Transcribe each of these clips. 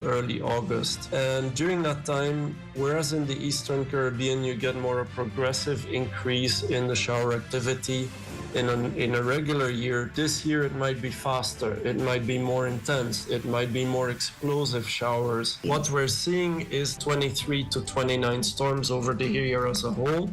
early August. And during that time, whereas in the Eastern Caribbean, you get more a progressive increase in the shower activity in a regular year, this year it might be faster, it might be more intense, it might be more explosive showers. What we're seeing is 23 to 29 storms over the year as a whole.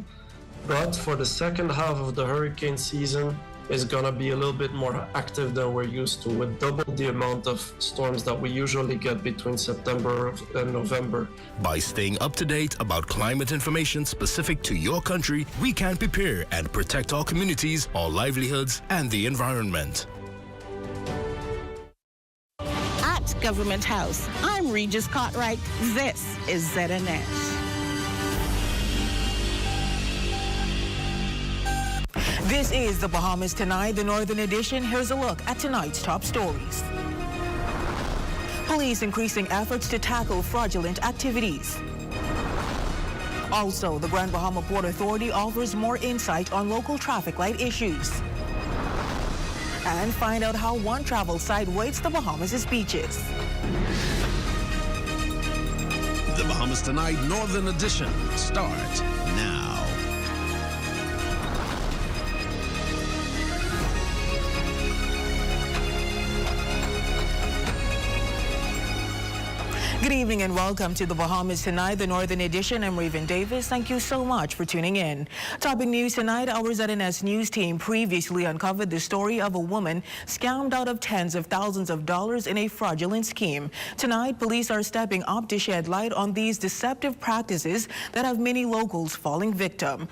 But for the second half of the hurricane season, is going to be a little bit more active than we're used to, with double the amount of storms that we usually get between September and November. By staying up to date about climate information specific to your country, we can prepare and protect our communities, our livelihoods, and the environment. At Government House, I'm Regis Cartwright. This is ZNS. This is the Bahamas Tonight, the Northern Edition. Here's a look at tonight's top stories. Police increasing efforts to tackle fraudulent activities. Also, the Grand Bahama Port Authority offers more insight on local traffic light issues. And find out how one travel site rates the Bahamas' beaches. The Bahamas Tonight Northern Edition starts now. Good evening and welcome to the Bahamas Tonight, the Northern Edition. I'm Raven Davis. Thank you so much for tuning in. Topping news tonight, our ZNS News team previously uncovered the story of a woman scammed out of tens of thousands of dollars in a fraudulent scheme. Tonight, police are stepping up to shed light on these deceptive practices that have many locals falling victim.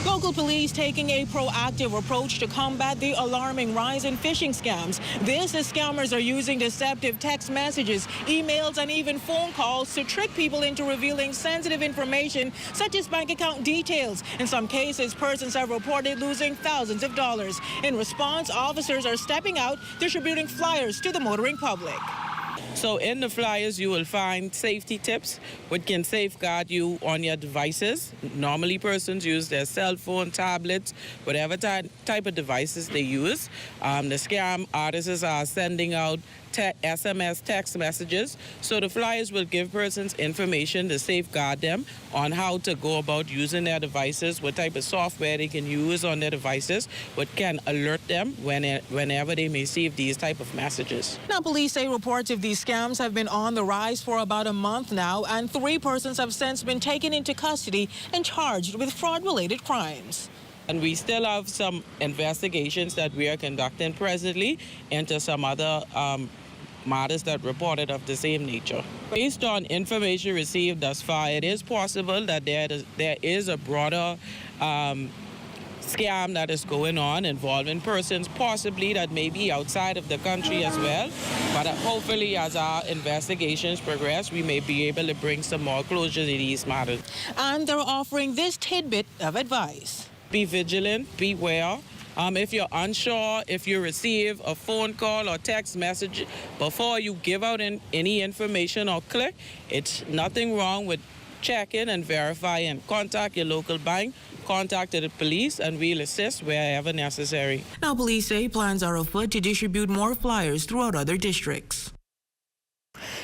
Local police taking a proactive approach to combat the alarming rise in phishing scams. This as scammers are using deceptive text messages, emails, and even phone calls to trick people into revealing sensitive information such as bank account details. In some cases, persons have reported losing thousands of dollars. In response, officers are stepping out, distributing flyers to the motoring public. So in the flyers, you will find safety tips which can safeguard you on your devices. Normally, persons use their cell phone, tablets, whatever type of devices they use. The scam artists are sending out SMS text messages. So the flyers will give persons information to safeguard them on how to go about using their devices, what type of software they can use on their devices, what can alert them whenever they may receive these type of messages. Now, police say reports of these scams have been on the rise for about a month now, and 3 persons have since been taken into custody and charged with fraud-related crimes. And we still have some investigations that we are conducting presently into some other matters that reported of the same nature. Based on information received thus far, it is possible that there is a broader scam that is going on involving persons possibly that may be outside of the country as well. But hopefully as our investigations progress, we may be able to bring some more closure to these matters. And they're offering this tidbit of advice. Be vigilant, beware. If you're unsure, if you receive a phone call or text message, before you give out any information or click, it's nothing wrong with checking and verifying. Contact your local bank, contact the police, and we'll assist wherever necessary. Now, police say plans are afoot to distribute more flyers throughout other districts.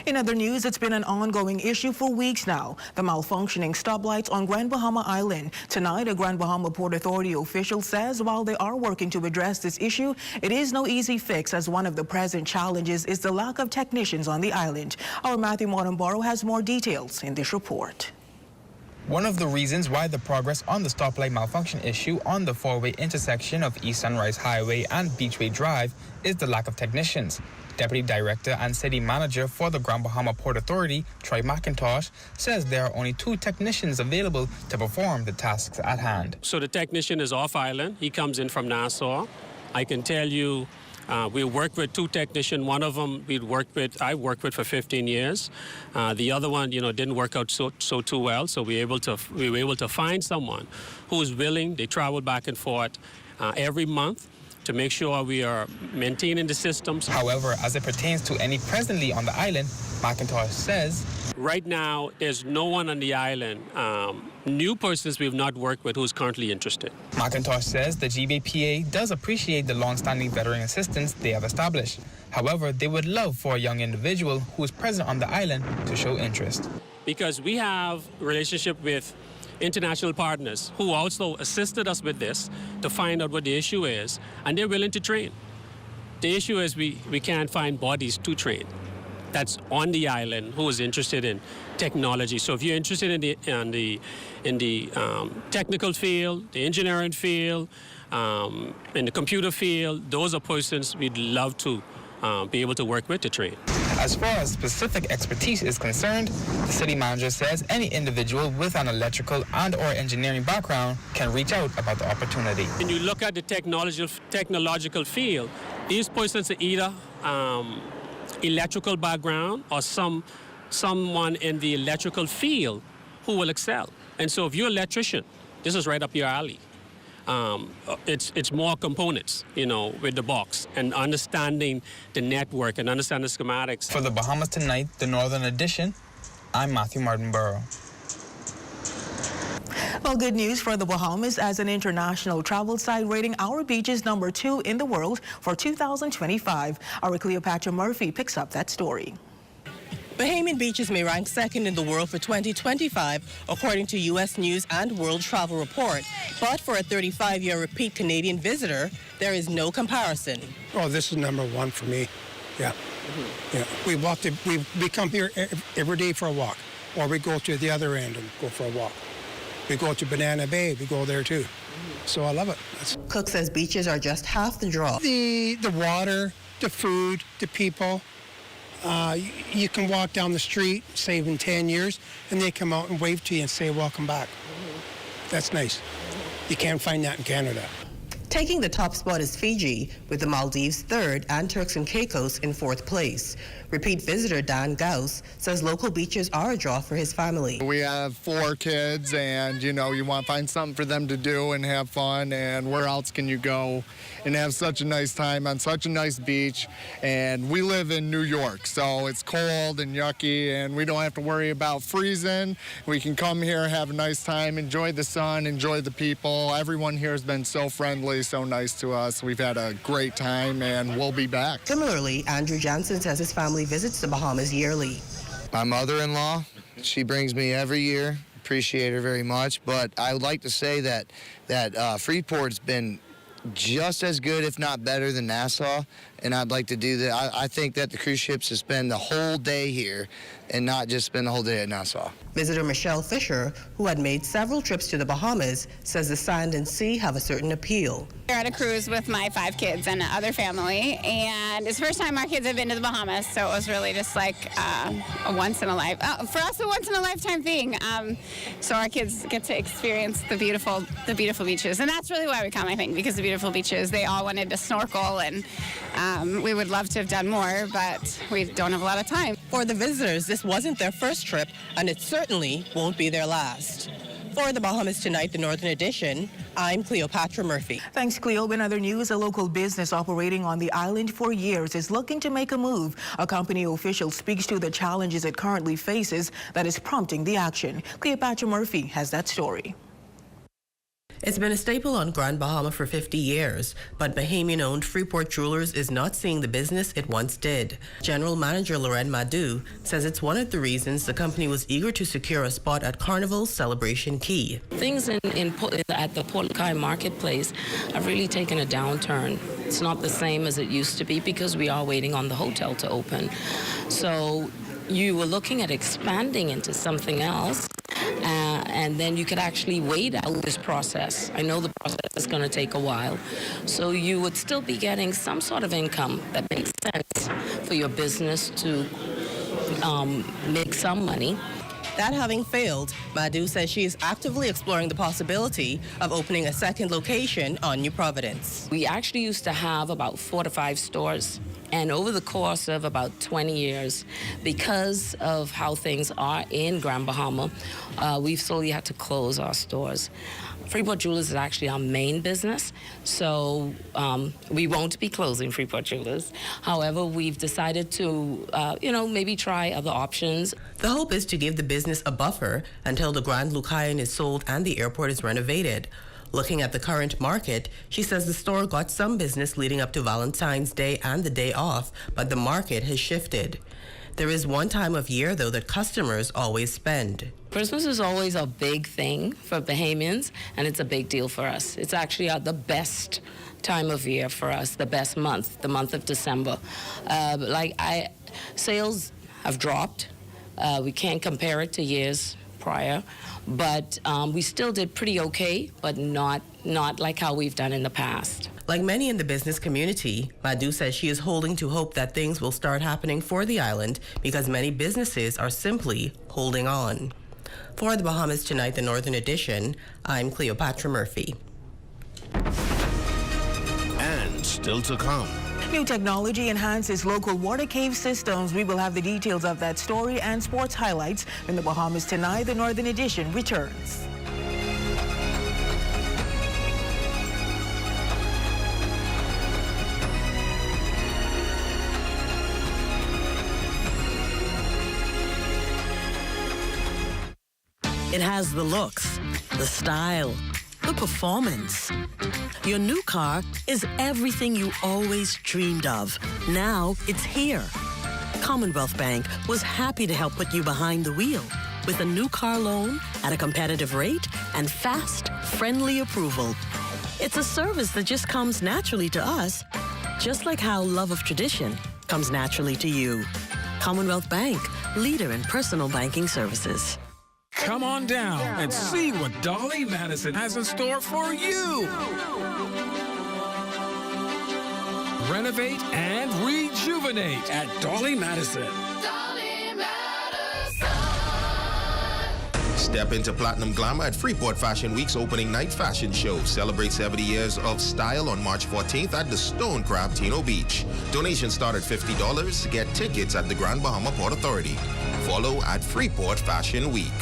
In other news, it's been an ongoing issue for weeks now, the malfunctioning stoplights on Grand Bahama Island. Tonight, a Grand Bahama Port Authority official says while they are working to address this issue, it is no easy fix, as one of the present challenges is the lack of technicians on the island. Our Matthew Montemboro has more details in this report. One of the reasons why the progress on the stoplight malfunction issue on the 4-way intersection of East Sunrise Highway and Beachway Drive is the lack of technicians. Deputy Director and City Manager for the Grand Bahama Port Authority, Troy McIntosh, says there are only 2 technicians available to perform the tasks at hand. So the technician is off island. He comes in from Nassau. I can tell you we work with 2 technicians. One of them I worked with for 15 years. The other one, didn't work out so too well. So we were able to find someone who is willing. They travel back and forth every month to make sure we are maintaining the systems. However, as it pertains to any presently on the island, McIntosh says, right now, there's no one on the island new persons we've not worked with who's currently interested. McIntosh says the GBPA does appreciate the long-standing veteran assistance they have established. However, they would love for a young individual who is present on the island to show interest. Because we have a relationship with international partners who also assisted us with this to find out what the issue is, and they're willing to train. The issue is we can't find bodies to train that's on the island who is interested in technology. So if you're interested in the technical field, the engineering field, in the computer field, those are persons we'd love to be able to work with to train. As far as specific expertise is concerned, the city manager says any individual with an electrical and/or engineering background can reach out about the opportunity. When you look at the technological field, these persons are either electrical background or someone in the electrical field who will excel. And so if you're an electrician, this is right up your alley. It's more components, with the box and understanding the network and understanding the schematics. For the Bahamas Tonight, the Northern Edition, I'm Matthew Martinborough. Well, good news for the Bahamas as an international travel site rating our beaches #2 in the world for 2025. Our Cleopatra Murphy picks up that story. Bahamian beaches may rank second in the world for 2025, according to U.S. News and World Travel Report. But for a 35-year repeat Canadian visitor, there is no comparison. Oh, this is #1 for me. Yeah. Yeah. We come here every day for a walk, or we go to the other end and go for a walk. We go to Banana Bay, we go there too. So I love it. Cook says beaches are just half the draw. The water, the food, the people. You can walk down the street, save in 10 years, and they come out and wave to you and say, welcome back. That's nice. You can't find that in Canada. Taking the top spot is Fiji, with the Maldives third and Turks and Caicos in fourth place. Repeat visitor Dan Gauss says local beaches are a draw for his family. We have 4 kids, and you want to find something for them to do and have fun, and where else can you go and have such a nice time on such a nice beach? And we live in New York, so it's cold and yucky, and we don't have to worry about freezing. We can come here, have a nice time, enjoy the sun, enjoy the people. Everyone here has been so friendly, so nice to us. We've had a great time, and we'll be back. Similarly, Andrew Jansen says his family visits the Bahamas yearly. My mother-in-law, she brings me every year. Appreciate her very much. But I would like to say that Freeport's been just as good, if not better, than Nassau. And I'd like to do that. I think that the cruise ships should spend the whole day here and not just spend the whole day at Nassau. Visitor Michelle Fisher, who had made several trips to the Bahamas, says the sand and sea have a certain appeal. We're at a cruise with my 5 kids and other family, and it's the first time our kids have been to the Bahamas, so it was really just like a for us, a once-in-a-lifetime thing. So our kids get to experience the beautiful beaches, and that's really why we come, I think, because the beautiful beaches. They all wanted to snorkel, and we would love to have done more, but we don't have a lot of time. For the visitors, this wasn't their first trip, and it certainly won't be their last. For the Bahamas Tonight, the Northern Edition, I'm Cleopatra Murphy. Thanks, Cleo. In other news, a local business operating on the island for years is looking to make a move. A company official speaks to the challenges it currently faces that is prompting the action. Cleopatra Murphy has that story. It's been a staple on Grand Bahama for 50 years, but Bahamian-owned Freeport Jewelers is not seeing the business it once did. General Manager Loren Madu says it's one of the reasons the company was eager to secure a spot at Carnival's Celebration Key. Things at the Port Kai marketplace have really taken a downturn. It's not the same as it used to be because we are waiting on the hotel to open. So you were looking at expanding into something else. And then you could actually wait out this process. I know the process is going to take a while. So you would still be getting some sort of income that makes sense for your business to make some money. That having failed, Madu says she is actively exploring the possibility of opening a second location on New Providence. We actually used to have about 4 to 5 stores. And over the course of about 20 years, because of how things are in Grand Bahama, we've slowly had to close our stores. Freeport Jewelers is actually our main business, so we won't be closing Freeport Jewelers. However, we've decided to, maybe try other options. The hope is to give the business a buffer until the Grand Lucayan is sold and the airport is renovated. Looking at the current market, she says the store got some business leading up to Valentine's Day and the day off, but the market has shifted. There is one time of year, though, that customers always spend. Christmas is always a big thing for Bahamians, and it's a big deal for us. It's actually the best time of year for us, the best month, the month of December. Sales have dropped. We can't compare it to years prior, but we still did pretty okay, but not like how we've done in the past. Like many in the business community, Madu says she is holding to hope that things will start happening for the island because many businesses are simply holding on. For the Bahamas Tonight, the Northern Edition, I'm Cleopatra Murphy. And still to come. New technology enhances local water cave systems. We will have the details of that story and sports highlights when the Bahamas Tonight, the Northern Edition returns. It has the looks, the style, the performance. Your new car is everything you always dreamed of. Now it's here. Commonwealth Bank was happy to help put you behind the wheel with a new car loan at a competitive rate and fast, friendly approval. It's a service that just comes naturally to us, just like how love of tradition comes naturally to you. Commonwealth Bank, leader in personal banking services. Come on down and see what Dolly Madison has in store for you. Renovate and rejuvenate at Dolly Madison. Step into Platinum Glamour at Freeport Fashion Week's opening night fashion show. Celebrate 70 years of style on March 14th at the Stone Crab Tino Beach. Donations start at $50. Get tickets at the Grand Bahama Port Authority. Follow at Freeport Fashion Week.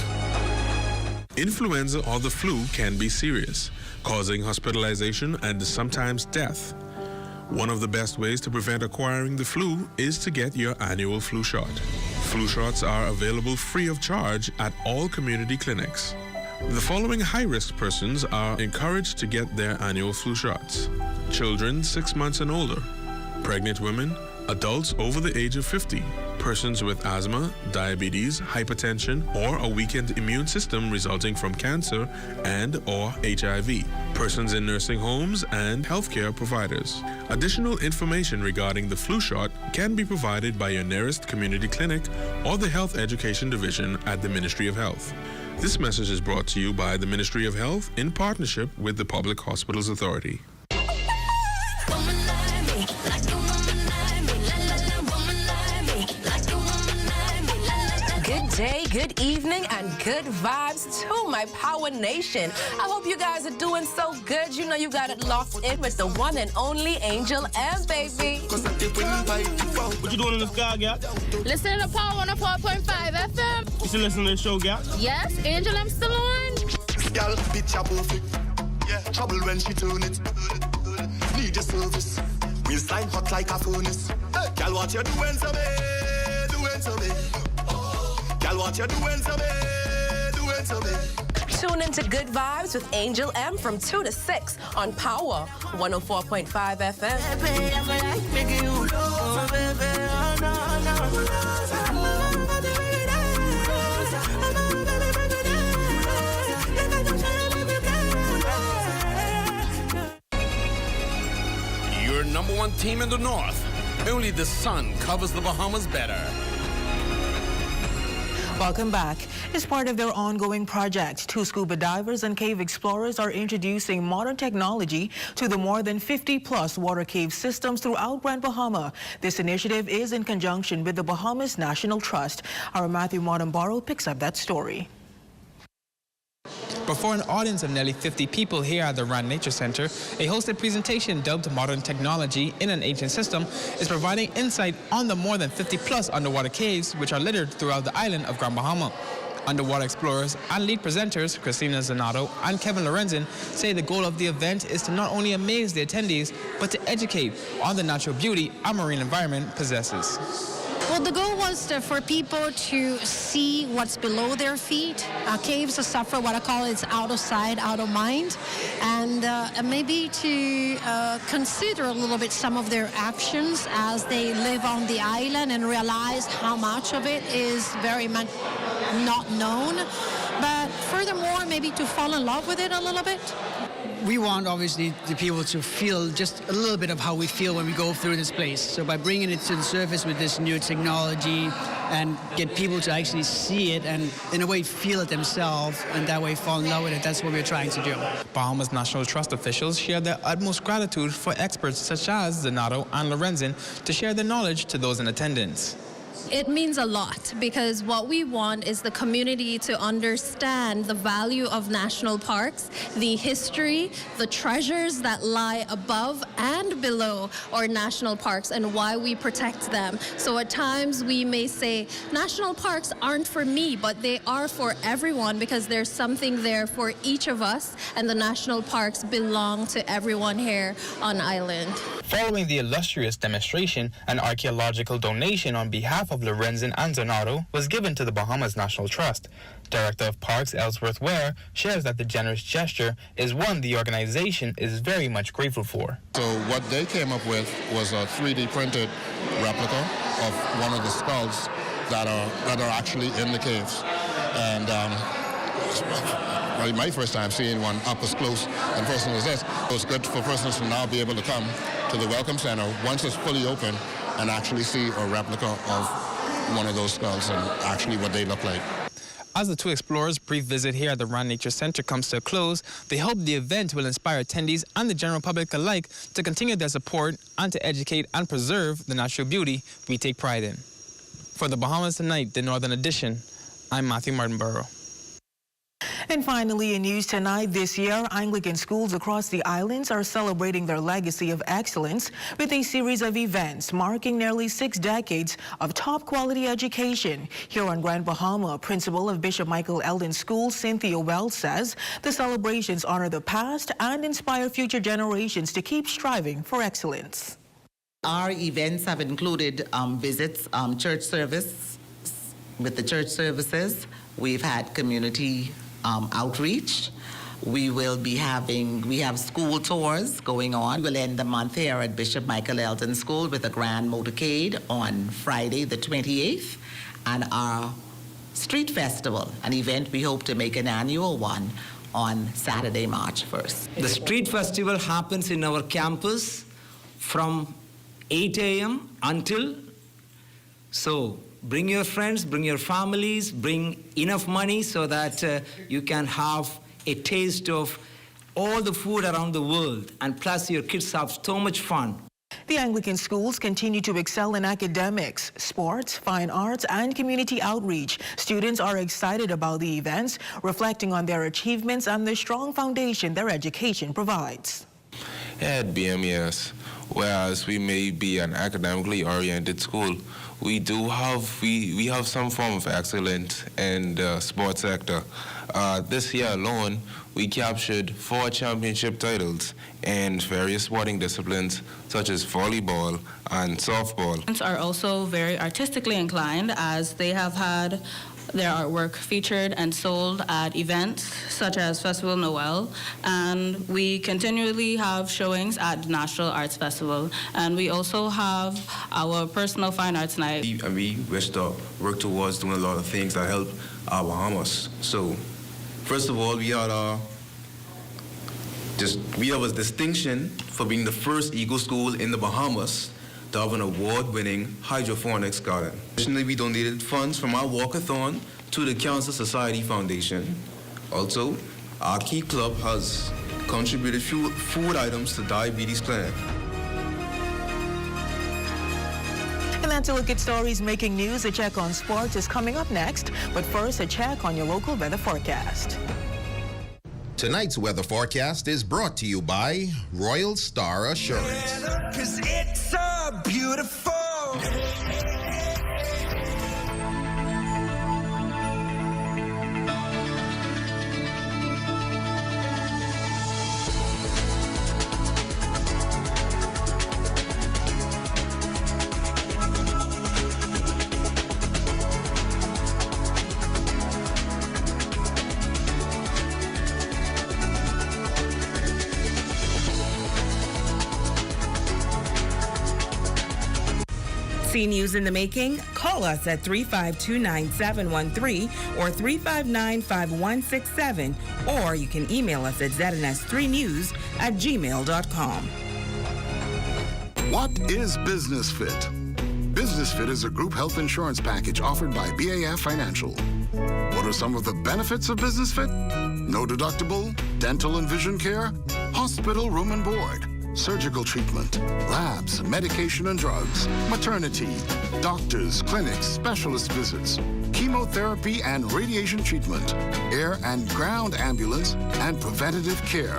Influenza or the flu can be serious, causing hospitalization and sometimes death. One of the best ways to prevent acquiring the flu is to get your annual flu shot. Flu shots are available free of charge at all community clinics. The following high-risk persons are encouraged to get their annual flu shots: children 6 months and older, pregnant women, adults over the age of 50, persons with asthma, diabetes, hypertension, or a weakened immune system resulting from cancer and/or HIV, persons in nursing homes, and healthcare providers. Additional information regarding the flu shot can be provided by your nearest community clinic or the Health Education Division at the Ministry of Health. This message is brought to you by the Ministry of Health in partnership with the Public Hospitals Authority. Day, good evening, and good vibes to my Power Nation. I hope you guys are doing so good. You know you got it locked in with the one and only Angel M, baby. What you doing in the sky, gal? Listening to Power 104.5 FM. You still listening to the show, gal? Yes, Angel M still on. Gal, picture perfect. Yeah, trouble when she turn it. Need your service. Waistline hot like a furnace. Hey, gal, what you doing to me? Doing to me. Gal, what you doing to me? Doing to me. Tune into Good Vibes with Angel M from 2 to 6 on Power 104.5 FM. Your number one team in the North. Only the sun covers the Bahamas better. Welcome back. As part of their ongoing project, 2 scuba divers and cave explorers are introducing modern technology to the more than 50-plus water cave systems throughout Grand Bahama. This initiative is in conjunction with the Bahamas National Trust. Our Matthew Montembaro picks up that story. Before an audience of nearly 50 people here at the Rand Nature Center, a hosted presentation dubbed Modern Technology in an Ancient System is providing insight on the more than 50-plus underwater caves which are littered throughout the island of Grand Bahama. Underwater explorers and lead presenters Christina Zanato and Kevin Lorenzen say the goal of the event is to not only amaze the attendees, but to educate on the natural beauty our marine environment possesses. Well, the goal was for people to see what's below their feet. Caves suffer what I call it's out of sight, out of mind, and maybe to consider a little bit some of their actions as they live on the island and realize how much of it is very much not known. But furthermore, maybe to fall in love with it a little bit. We want, obviously, the people to feel just a little bit of how we feel when we go through this place. So by bringing it to the surface with this new technology and get people to actually see it and, in a way, feel it themselves and that way fall in love with it, that's what we're trying to do. Bahamas National Trust officials share their utmost gratitude for experts such as Zanato and Lorenzen to share their knowledge to those in attendance. It means a lot because what we want is the community to understand the value of national parks, the history, the treasures that lie above and below our national parks and why we protect them. So at times we may say national parks aren't for me, but they are for everyone because there's something there for each of us, and the national parks belong to everyone here on island. Following the illustrious demonstration, an archaeological donation on behalf of Lorenzen and Zanato was given to the Bahamas National Trust. Director of Parks Ellsworth Ware shares that the generous gesture is one the organization is very much grateful for. So what they came up with was a 3D printed replica of one of the skulls that are actually in the caves. And my first time seeing one up as close and personal as this. It was good for persons to now be able to come to the Welcome Center once it's fully open and actually see a replica of one of those skulls and actually what they look like. As the two explorers' brief visit here at the Rand Nature Center comes to a close, they hope the event will inspire attendees and the general public alike to continue their support and to educate and preserve the natural beauty we take pride in. For the Bahamas Tonight, the Northern Edition, I'm Matthew Martinborough. And finally, in news tonight, this year, Anglican schools across the islands are celebrating their legacy of excellence with a series of events marking nearly 6 decades of top-quality education. Here on Grand Bahama, principal of Bishop Michael Eldon School, Cynthia Wells, says the celebrations honor the past and inspire future generations to keep striving for excellence. Our events have included visits, church service. With the church services, we've had community outreach. We have school tours going on. We'll end the month here at Bishop Michael Eldon School with a grand motorcade on Friday the 28th, and our street festival, an event we hope to make an annual one on Saturday, March 1st. The street festival happens in our campus from 8 a.m. until, so bring your friends, bring your families, bring enough money so that you can have a taste of all the food around the world, and plus your kids have so much fun. The Anglican schools continue to excel in academics, sports, fine arts, and community outreach. Students are excited about the events, reflecting on their achievements and the strong foundation their education provides. At BMES, whereas we may be an academically oriented school, we have some form of excellence in the sports sector. This year alone, we captured 4 championship titles in various sporting disciplines such as volleyball and softball. Students are also very artistically inclined, as they have had their artwork featured and sold at events such as Festival Noel, and we continually have showings at the National Arts Festival, and we also have our personal fine arts night. And we wish to work towards doing a lot of things that help our Bahamas. So, first of all, we have a distinction for being the first Eagle school in the Bahamas to have an award-winning hydroponics garden. Additionally, we donated funds from our walkathon to the Cancer Society Foundation. Also, our Key Club has contributed food items to Diabetes Clinic. And that's a look at stories making news. A check on sports is coming up next. But first, a check on your local weather forecast. Tonight's weather forecast is brought to you by Royal Star Assurance. 'Cause it's so beautiful. See news in the making? Call us at 352-9713 or 359-5167, or you can email us at zns3news@gmail.com. What is Business Fit? Business Fit is a group health insurance package offered by BAF Financial. What are some of the benefits of Business Fit? No deductible, dental and vision care, hospital room and board, surgical treatment, labs, medication and drugs, maternity, doctors, clinics, specialist visits, chemotherapy and radiation treatment, air and ground ambulance, and preventative care.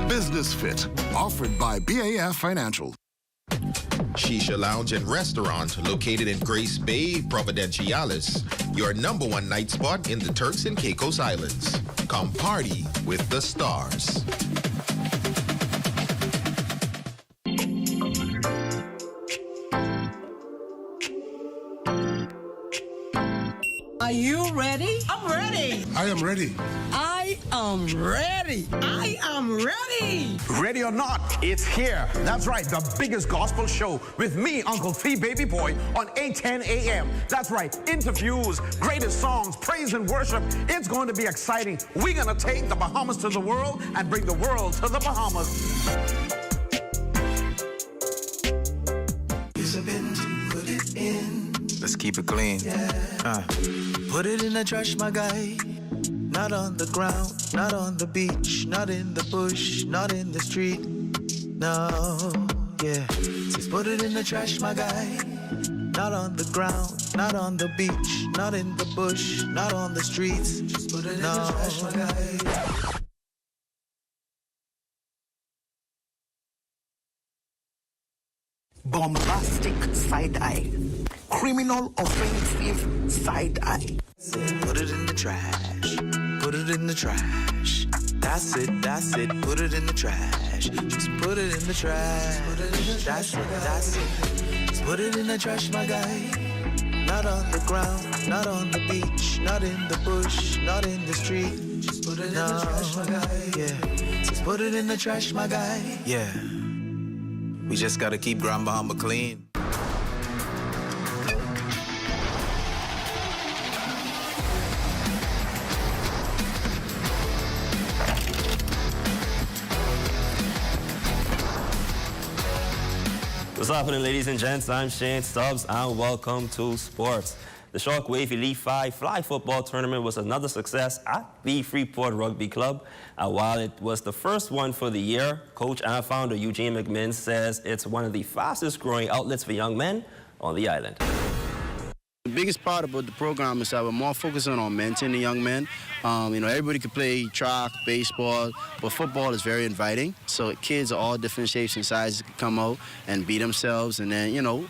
Business Fit, offered by BAF Financial. Shisha Lounge and Restaurant located in Grace Bay, Providenciales, your #1 night spot in the Turks and Caicos Islands. Come party with the stars. Are you ready? I'm ready. I am ready. I am ready. I am ready. Ready or not, it's here. That's right, the biggest gospel show with me, Uncle T Baby Boy, on 8:10 a.m. That's right, interviews, greatest songs, praise and worship. It's going to be exciting. We're going to take the Bahamas to the world and bring the world to the Bahamas. Put it in. Let's keep it clean. Put it in the trash, my guy. Not on the ground, not on the beach, not in the bush, not in the street. No, yeah. Just put it in the trash, my guy. Not on the ground, not on the beach, not in the bush, not on the streets. Just put it in the trash, my guy. Bombastic side-eye. Criminal offensive side-eye. Put it in the trash. Put it in the trash. That's it, that's it. Put it in the trash. Just put it in the trash. That's it, that's it. Just put it in the trash, my guy. Not on the ground, not on the beach, not in the bush, not in the street. Just put it in the trash, my guy. Yeah. Just put it in the trash, my guy. Yeah. We just gotta keep Grand Bahama clean. What's happening, ladies and gents? I'm Shane Stubbs, and welcome to Sports. The Shockwave Elite 5 Fly Football Tournament was another success at the Freeport Rugby Club. And while it was the first one for the year, coach and founder Eugene McMinn says it's one of the fastest growing outlets for young men on the island. The biggest part about the program is that we're more focusing on mentoring the young men. Everybody can play track, baseball, but football is very inviting. So kids of all different shapes and sizes can come out and be themselves, and then, and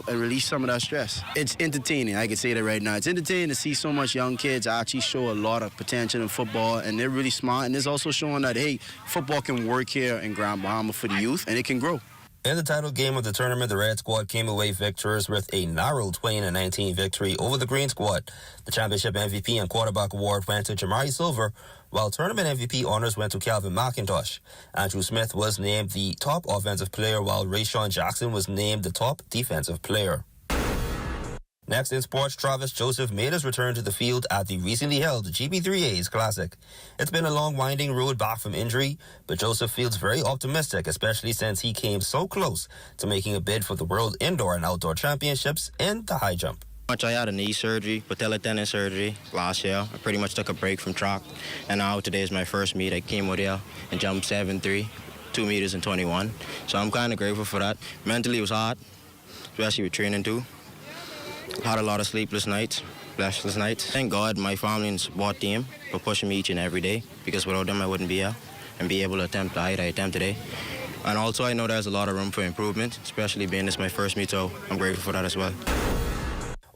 release some of that stress. It's entertaining, I can say that right now. It's entertaining to see so much young kids actually show a lot of potential in football, and they're really smart, and it's also showing that, hey, football can work here in Grand Bahama for the youth, and it can grow. In the title game of the tournament, the Red Squad came away victors with a narrow 20-19 victory over the Green Squad. The championship MVP and quarterback award went to Jamari Silver, while tournament MVP honors went to Calvin McIntosh. Andrew Smith was named the top offensive player, while Rayshawn Jackson was named the top defensive player. Next in sports, Travis Joseph made his return to the field at the recently held GP3A's Classic. It's been a long, winding road back from injury, but Joseph feels very optimistic, especially since he came so close to making a bid for the World Indoor and Outdoor Championships in the high jump. I had a knee surgery, patella tendon surgery last year. I pretty much took a break from track, and now today is my first meet. I came out here and jumped 7'3", 2 meters and 21. So I'm kind of grateful for that. Mentally, it was hard, especially with training too. Had a lot of sleepless nights, restless nights. Thank God, my family and support team for pushing me each and every day, because without them I wouldn't be here and be able to attempt the height I attempt today. And also I know there's a lot of room for improvement, especially being this my first meet, so I'm grateful for that as well.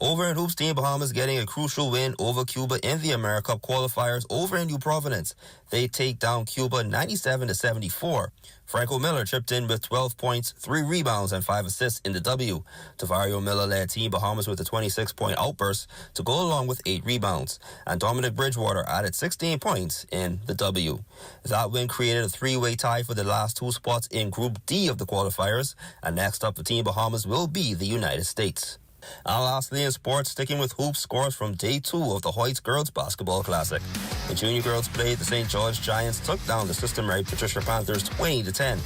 Over in hoops, Team Bahamas getting a crucial win over Cuba in the America Cup qualifiers over in New Providence. They take down Cuba 97-74. Franco Miller chipped in with 12 points, 3 rebounds, and 5 assists in the W. Tavario Miller led Team Bahamas with a 26-point outburst to go along with 8 rebounds. And Dominic Bridgewater added 16 points in the W. That win created a 3-way tie for the last 2 spots in Group D of the qualifiers. And next up for Team Bahamas will be the United States. And lastly in sports, sticking with hoops, scores from Day 2 of the Hoyts Girls Basketball Classic. The junior girls played, the St. George Giants took down the system-right Patricia Panthers 20-10.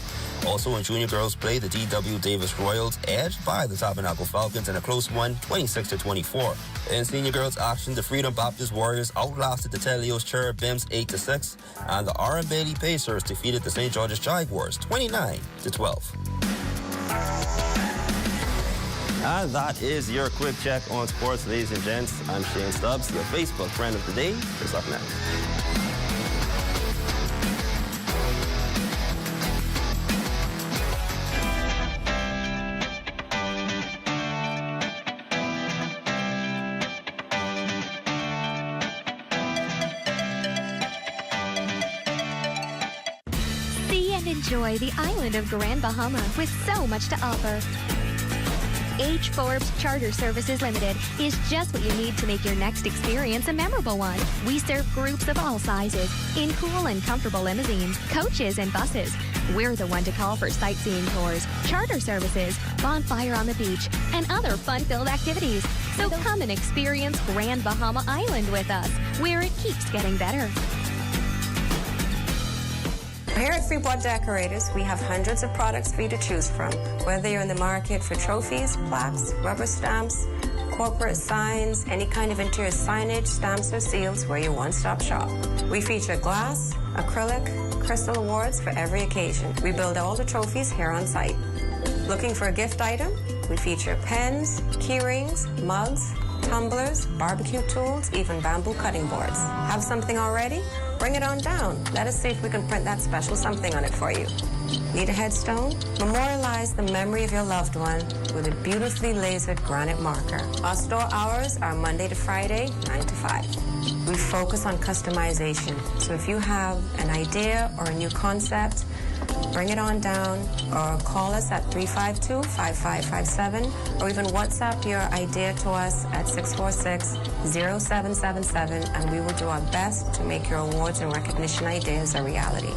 Also in junior girls play, the D.W. Davis Royals edged by the Tabernacle Falcons in a close one, 26-24. In senior girls action, the Freedom Baptist Warriors outlasted the Telios Cherubims 8-6, and the R.M. Bailey Pacers defeated the St. George's Jaguars 29-12. And that is your quick check on sports, ladies and gents. I'm Shane Stubbs, your Facebook friend of the day. Here's up next. See and enjoy the island of Grand Bahama with so much to offer. H. Forbes Charter Services Limited is just what you need to make your next experience a memorable one. We serve groups of all sizes in cool and comfortable limousines, coaches, and buses. We're the one to call for sightseeing tours, charter services, bonfire on the beach, and other fun-filled activities. So come and experience Grand Bahama Island with us, where it keeps getting better. Here at Freeport Decorators, we have hundreds of products for you to choose from. Whether you're in the market for trophies, plaques, rubber stamps, corporate signs, any kind of interior signage, stamps, or seals, we're your one-stop shop. We feature glass, acrylic, crystal awards for every occasion. We build all the trophies here on site. Looking for a gift item? We feature pens, key rings, mugs, tumblers, barbecue tools, even bamboo cutting boards. Have something already? Bring it on down. Let us see if we can print that special something on it for you. Need a headstone? Memorialize the memory of your loved one with a beautifully lasered granite marker. Our store hours are Monday to Friday, 9 to 5. We focus on customization. So if you have an idea or a new concept, bring it on down or call us at 352-5557 or even WhatsApp your idea to us at 646-0777 and we will do our best to make your awards and recognition ideas a reality.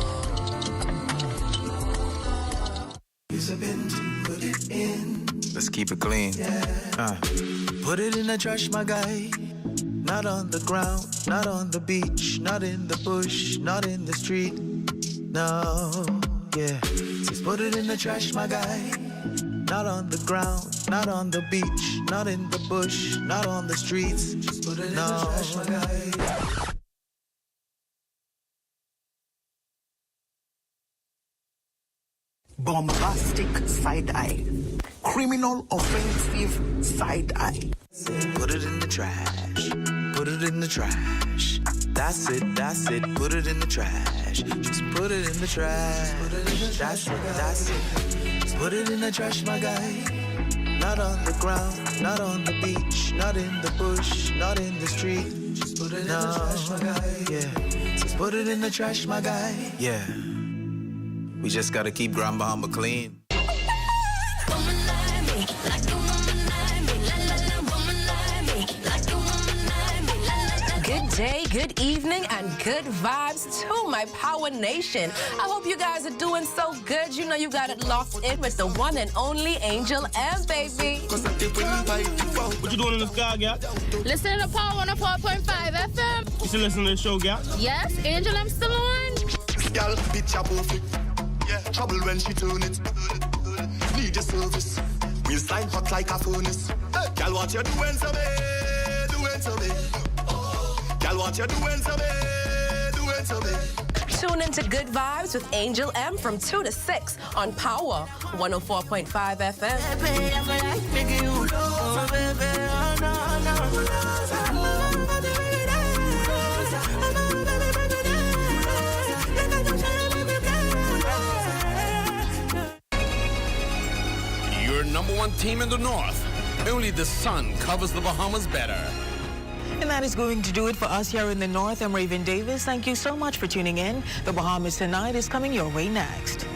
Let's keep it clean. Put it in the trash, my guy. Not on the ground, not on the beach, not in the bush, not in the street. No, yeah. Just put it in the trash, my guy. Not on the ground, not on the beach, not in the bush, not on the streets. Just put it in the trash, my guy. Bombastic side-eye. Criminal offensive side-eye. Put it in the trash. Put it in the trash. That's it, that's it. Put it in the trash. Just put it in the trash. That's it, that's it. Just put it in the trash, my guy. Not on the ground, not on the beach, not in the bush, not in the street. Just put it in the trash, my guy. Yeah. Just put it in the trash, my guy. Yeah. We just gotta keep Grand Bahama clean. Good day, good evening, and good vibes to my Power Nation. I hope you guys are doing so good. You know you got it locked in with the one and only Angel M, baby. What you doing in the sky, Gap? Listening to Power 104.5 FM. You still listening to the show, Gap? Yes, Angel M still on. Girl, picture perfect. Yeah, trouble when she turn it. Need your service. Waistline hot like a furnace. Girl, what you doing to me? Doing to me. Girl, what you doing to me? Doing to me. Tune into Good Vibes with Angel M from 2 to 6 on Power 104.5 FM. Your number one team in the North, Only the sun covers the Bahamas better. And that is going to do it for us here in the North. I'm Raven Davis. Thank you so much for tuning in. The Bahamas Tonight is coming your way next.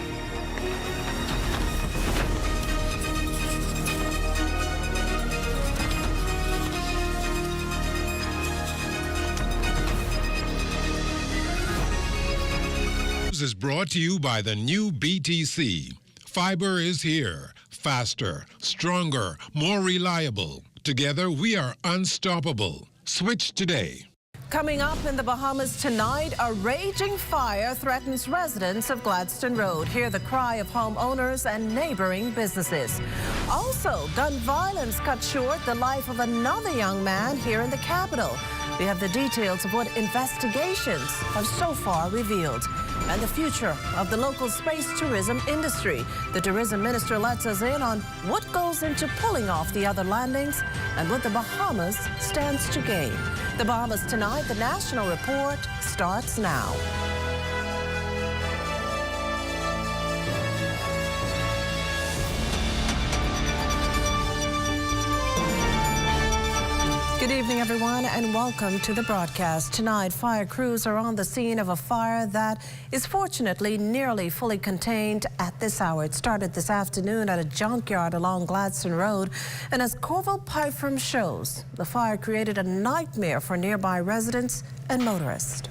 Is brought to you by the new BTC. Fiber is here. Faster, stronger, more reliable. Together, we are unstoppable. Switch today. Coming up in the Bahamas tonight, a raging fire threatens residents of Gladstone Road. Hear the cry of homeowners and neighboring businesses. Also, gun violence cut short the life of another young man here in the capital. We have the details of what investigations have so far revealed. And the future of the local space tourism industry. The tourism minister lets us in on what goes into pulling off the other landings and what the Bahamas stands to gain. The Bahamas Tonight, the National Report, starts now. Good evening, everyone, and welcome to the broadcast. Tonight, fire crews are on the scene of a fire that is fortunately nearly fully contained at this hour. It started this afternoon at a junkyard along Gladstone Road, and as Corval Pipe Firm shows, the fire created a nightmare for nearby residents and motorists.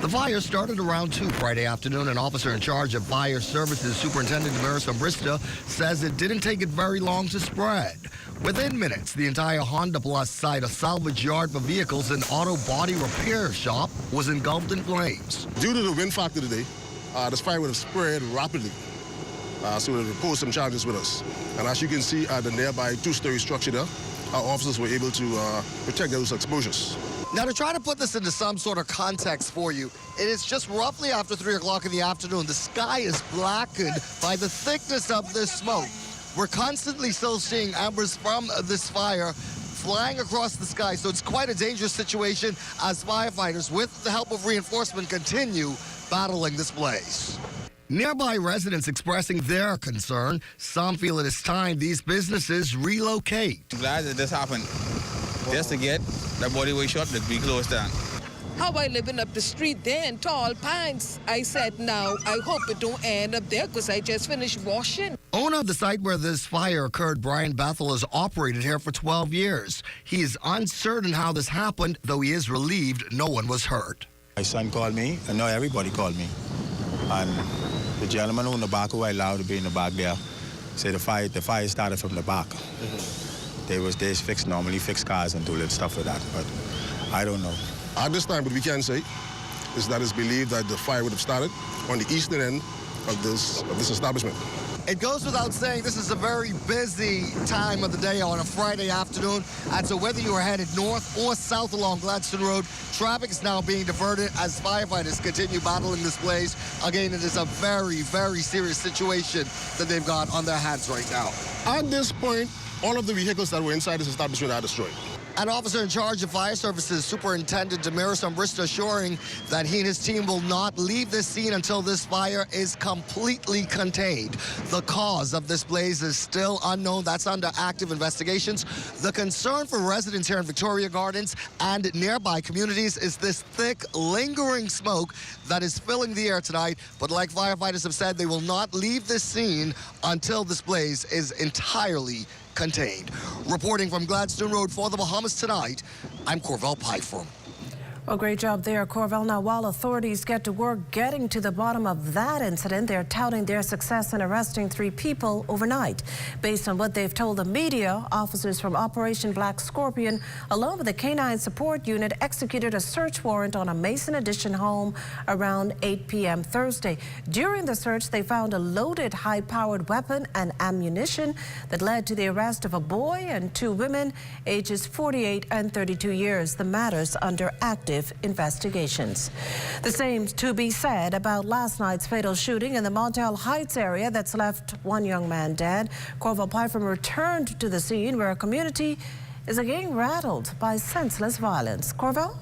The fire started around 2 Friday afternoon. An officer in charge of fire services, Superintendent Damaris Ambrista, says it didn't take it very long to spread. Within minutes, the entire Honda Plus site, a salvage yard for vehicles and auto body repair shop, was engulfed in flames. Due to the wind factor today, this fire would have spread rapidly. So it would pose some challenges with us. And as you can see at the nearby 2-story structure there, our officers were able to protect those exposures. Now, to try to put this into some sort of context for you, it is just roughly after 3 o'clock in the afternoon. The sky is blackened by the thickness of this smoke. We're constantly still seeing embers from this fire flying across the sky, so it's quite a dangerous situation as firefighters, with the help of reinforcement, continue battling this blaze. Nearby residents expressing their concern. Some feel it is time these businesses relocate. Glad that this happened. Just to get the body way shot that we closed down. How I living up the street there in Tall Pines. I said, now, I hope it don't end up there because I just finished washing. Owner of the site where this fire occurred, Brian Bethel, has operated here for 12 years. He is uncertain how this happened, though he is relieved no one was hurt. My son called me, and now everybody called me. And the gentleman who in the back, who I allowed to be in the back there, said the fire started from the back. They normally fix cars and do little stuff with that, but I don't know. At this time, what we can say is that it's believed that the fire would have started on the eastern end of this establishment. It goes without saying this is a very busy time of the day on a Friday afternoon, and so whether you are headed north or south along Gladstone Road, traffic is now being diverted as firefighters continue battling this blaze. Again, it is a very, very serious situation that they've got on their hands right now. At this point, all of the vehicles that were inside this establishment are destroyed. An officer in charge of fire services, Superintendent Damaris Ambrista, assuring that he and his team will not leave this scene until this fire is completely contained. The cause of this blaze is still unknown. That's under active investigations. The concern for residents here in Victoria Gardens and nearby communities is this thick, lingering smoke that is filling the air tonight. But like firefighters have said, they will not leave this scene until this blaze is entirely contained. Reporting from Gladstone Road for the Bahamas Tonight, I'm Corval Pipe Firm. Well, great job there, Corval. Now, while authorities get to work getting to the bottom of that incident, they're touting their success in arresting 3 people overnight. Based on what they've told the media, officers from Operation Black Scorpion, along with the Canine Support Unit, executed a search warrant on a Mason Addition home around 8 p.m. Thursday. During the search, they found a loaded, high-powered weapon and ammunition that led to the arrest of a boy and 2 women, ages 48 and 32 years. The matter's under active investigations. The same to be said about last night's fatal shooting in the Montel Heights area that's left 1 young man dead. Corval Pipe Firm returned to the scene where a community is again rattled by senseless violence. Corval?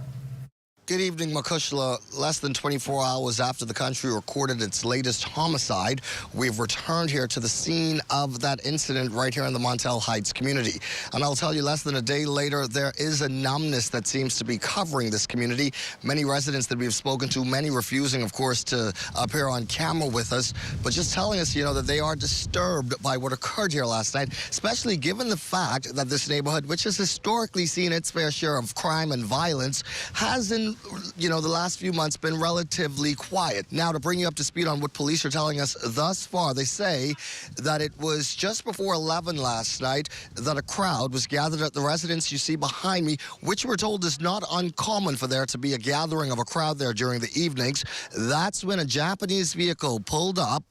Good evening, Makushla. Less than 24 hours after the country recorded its latest homicide, we've returned here to the scene of that incident right here in the Montel Heights community. And I'll tell you, less than a day later, there is a numbness that seems to be covering this community. Many residents that we've spoken to, many refusing, of course, to appear on camera with us, but just telling us, that they are disturbed by what occurred here last night, especially given the fact that this neighborhood, which has historically seen its fair share of crime and violence, has in the last few months been relatively quiet. Now, to bring you up to speed on what police are telling us thus far, they say that it was just before 11 last night that a crowd was gathered at the residence you see behind me, which we're told is not uncommon for there to be a gathering of a crowd there during the evenings. That's when a Japanese vehicle pulled up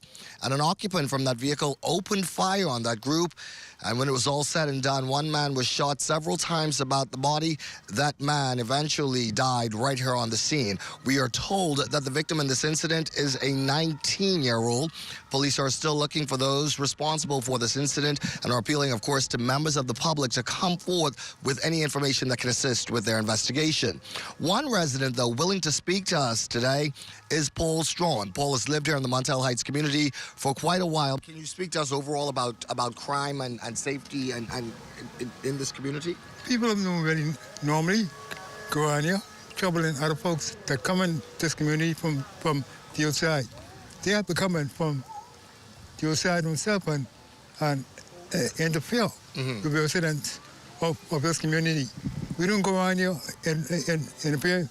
and an occupant from that vehicle opened fire on that group. And when it was all said and done, one man was shot several times about the body. That man eventually died right here on the scene. We are told that the victim in this incident is a 19-year-old. Police are still looking for those responsible for this incident and are appealing, of course, to members of the public to come forward with any information that can assist with their investigation. One resident, though, willing to speak to us today is Paul Strawn. Paul has lived here in the Montel Heights community for quite a while. Can you speak to us overall about crime and safety and in this community? People don't really normally go around here troubling other folks that come in this community from the outside. They have to come in from the outside themselves and interfere with the residents of this community. We don't go around here and interfere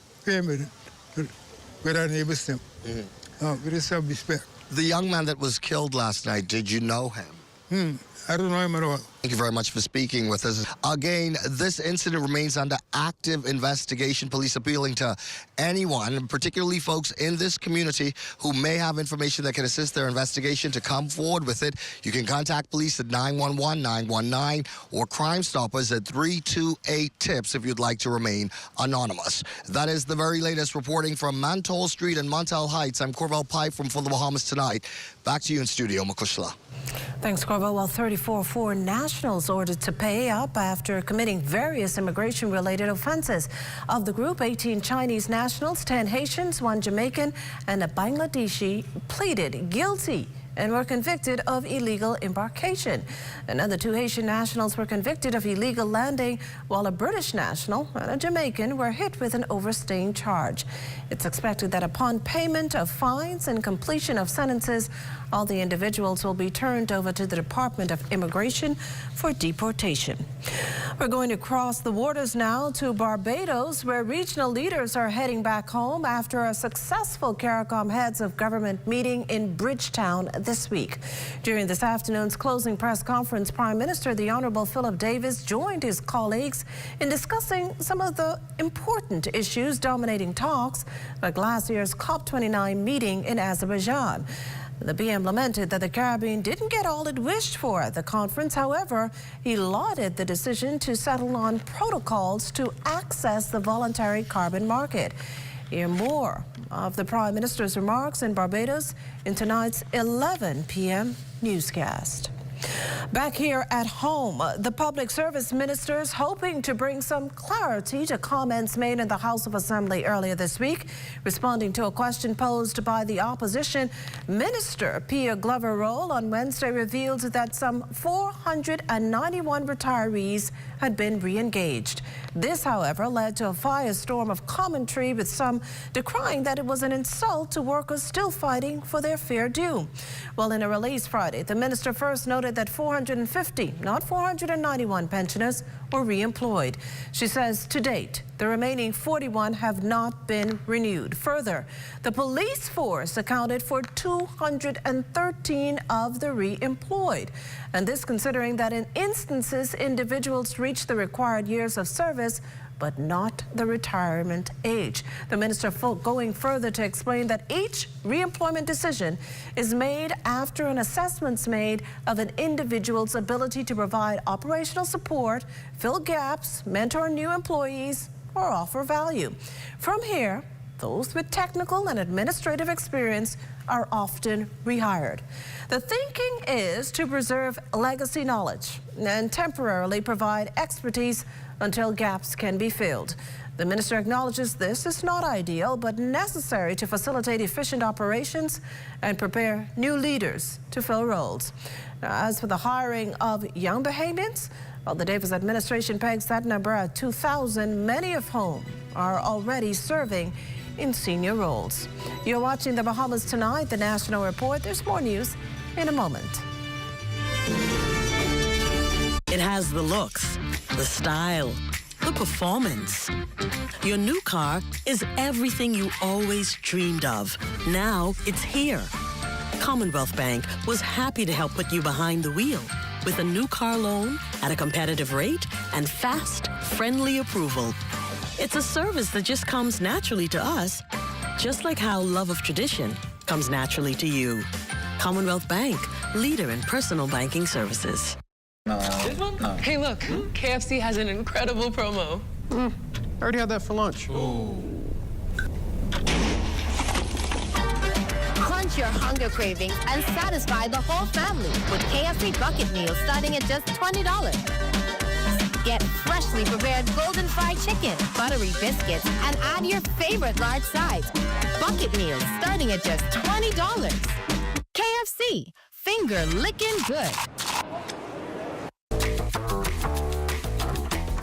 with our neighbors. We just have respect. The young man that was killed last night, did you know him? I don't know him at all. Thank you very much for speaking with us. Again, this incident remains under active investigation. Police appealing to anyone, particularly folks in this community who may have information that can assist their investigation, to come forward with it. You can contact police at 911-919 or Crime Stoppers at 328-TIPS if you'd like to remain anonymous. That is the very latest reporting from Mantol Street and Montel Heights. I'm Corvell Pipe from For the Bahamas Tonight. Back to you in studio, Makushla. Thanks, Corvell. Well, 34 foreign nationals ordered to pay up after committing various immigration-related offenses. Of the group, 18 Chinese nationals, 10 Haitians, 1 Jamaican, and a Bangladeshi pleaded guilty and were convicted of illegal embarkation. Another 2 Haitian nationals were convicted of illegal landing, while a British national and a Jamaican were hit with an overstaying charge. It's expected that upon payment of fines and completion of sentences, all the individuals will be turned over to the Department of Immigration for deportation. We're going to cross the waters now to Barbados, where regional leaders are heading back home after a successful CARICOM heads of government meeting in Bridgetown this week. During this afternoon's closing press conference, Prime Minister the Honorable Philip Davis joined his colleagues in discussing some of the important issues dominating talks, like last year's COP29 meeting in Azerbaijan. The PM lamented that the Caribbean didn't get all it wished for at the conference. However, he lauded the decision to settle on protocols to access the voluntary carbon market. Hear more of the Prime Minister's remarks in Barbados in tonight's 11 p.m. newscast. Back here at home, the public service ministers hoping to bring some clarity to comments made in the House of Assembly earlier this week. Responding to a question posed by the opposition, Minister Pia Glover-Roll on Wednesday revealed that some 491 retirees had been re-engaged. This, however, led to a firestorm of commentary, with some decrying that it was an insult to workers still fighting for their fair due. Well, in a release Friday, the minister first noted that 450, not 491 pensioners were re-employed. She says to date, the remaining 41 have not been renewed. Further, the police force accounted for 213 of the re-employed. And this considering that in instances, individuals reach the required years of service, but not the retirement age. The minister going further to explain that each reemployment decision is made after an assessment's made of an individual's ability to provide operational support, fill gaps, mentor new employees, or offer value. From here, those with technical and administrative experience are often rehired. The thinking is to preserve legacy knowledge and temporarily provide expertise until gaps can be filled. The minister acknowledges this is not ideal, but necessary to facilitate efficient operations and prepare new leaders to fill roles. Now, as for the hiring of young Bahamians, well, the Davis administration pegs that number at 2,000, many of whom are already serving in senior roles. You're watching the Bahamas Tonight, the National Report. There's more news in a moment. It has the looks, the style, the performance. Your new car is everything you always dreamed of. Now it's here. Commonwealth Bank was happy to help put you behind the wheel with a new car loan at a competitive rate and fast, friendly approval. It's a service that just comes naturally to us, just like how love of tradition comes naturally to you. Commonwealth Bank, leader in personal banking services. Hey, look, KFC has an incredible promo. I already had that for lunch. Quench your hunger cravings and satisfy the whole family with KFC bucket meals starting at just $20. Get freshly prepared golden fried chicken, buttery biscuits, and add your favorite large size. Bucket meals starting at just $20. KFC, finger licking good.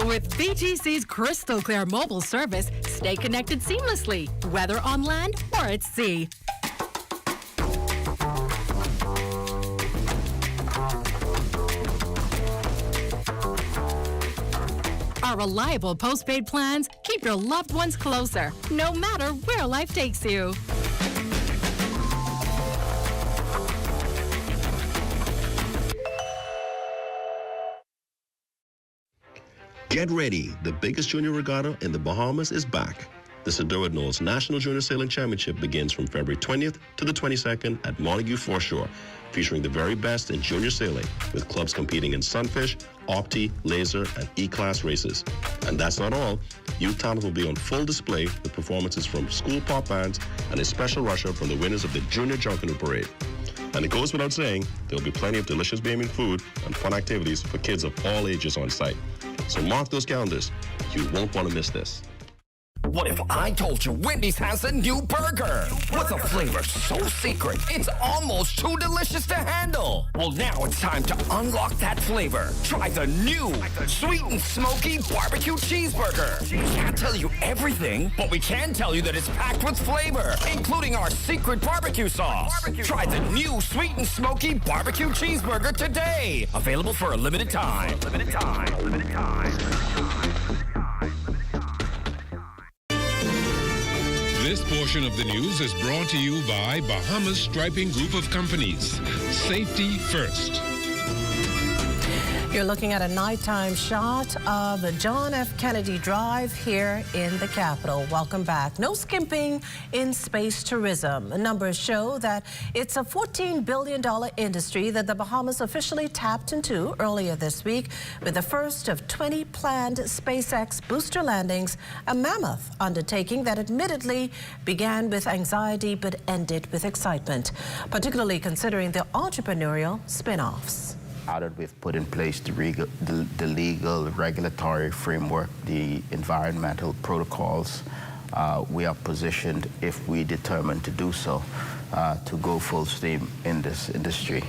With BTC's crystal clear mobile service, stay connected seamlessly, whether on land or at sea. Our reliable postpaid plans keep your loved ones closer, no matter where life takes you. Get ready, the biggest junior regatta in the Bahamas is back. The Sedora Knolls National Junior Sailing Championship begins from February 20th to the 22nd at Montague Foreshore, featuring the very best in junior sailing, with clubs competing in Sunfish, Opti, Laser, and E-Class races. And that's not all. Youth talent will be on full display with performances from school pop bands and a special rusher from the winners of the Junior Junkanoo Parade. And it goes without saying, there will be plenty of delicious Bahamian food and fun activities for kids of all ages on site. So mark those calendars. You won't want to miss this. What if I told you Wendy's has a new burger? With a flavor so secret, it's almost too delicious to handle. Well, now it's time to unlock that flavor. Try the new sweet and smoky barbecue cheeseburger. We can't tell you everything, but we can tell you that it's packed with flavor, including our secret barbecue sauce. Try the new sweet and smoky barbecue cheeseburger today. Available for a limited time. Limited time. This portion of the news is brought to you by Bahamas Striping Group of Companies. Safety first. You're looking at a nighttime shot of the John F. Kennedy Drive here in the capital. Welcome back. No skimping in space tourism. Numbers show that it's a $14 billion industry that the Bahamas officially tapped into earlier this week with the first of 20 planned SpaceX booster landings, a mammoth undertaking that admittedly began with anxiety but ended with excitement, particularly considering the entrepreneurial spin-offs. Now that we've put in place the legal regulatory framework, the environmental protocols, we are positioned, if we determine to do so, to go full steam in this industry.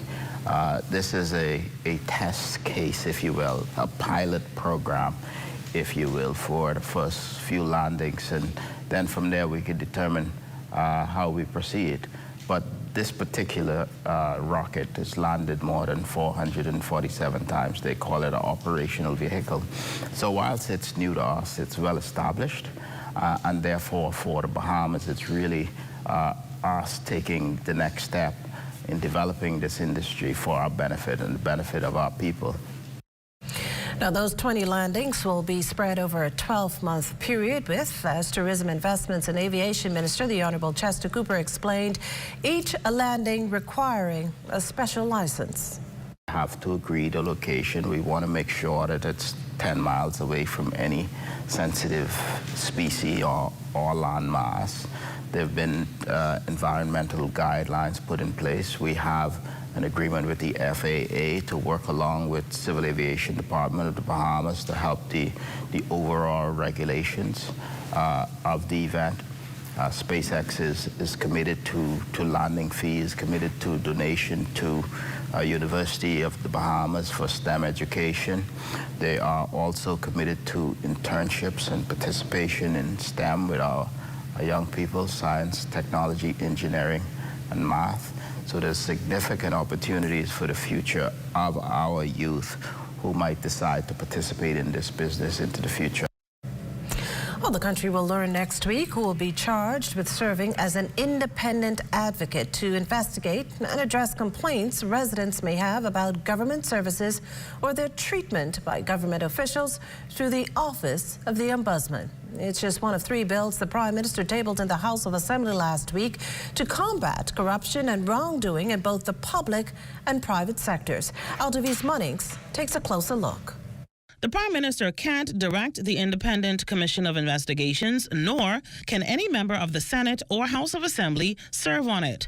This is a test case, if you will, a pilot program, if you will, for the first few landings, and then from there we can determine how we proceed. But this particular rocket has landed more than 447 times. They call it an operational vehicle. So whilst it's new to us, it's well established, and therefore for the Bahamas, it's really us taking the next step in developing this industry for our benefit and the benefit of our people. Now, those 20 landings will be spread over a 12-month period with, as Tourism Investments and Aviation Minister, the Honorable Chester Cooper explained, each landing requiring a special license. Have to agree the location. We want to make sure that it's 10 miles away from any sensitive species or land mass. There have been environmental guidelines put in place. We have an agreement with the FAA to work along with Civil Aviation Department of the Bahamas to help the overall regulations of the event. SpaceX is committed to landing fees, committed to donation to University of the Bahamas for STEM education. They are also committed to internships and participation in STEM with our young people, science, technology, engineering, and math. So there's significant opportunities for the future of our youth who might decide to participate in this business into the future. Well, the country will learn next week who will be charged with serving as an independent advocate to investigate and address complaints residents may have about government services or their treatment by government officials through the Office of the Ombudsman. It's just one of 3 bills the Prime Minister tabled in the House of Assembly last week to combat corruption and wrongdoing in both the public and private sectors. Altavis Munnings takes a closer look. The Prime Minister can't direct the Independent Commission of Investigations, nor can any member of the Senate or House of Assembly serve on it.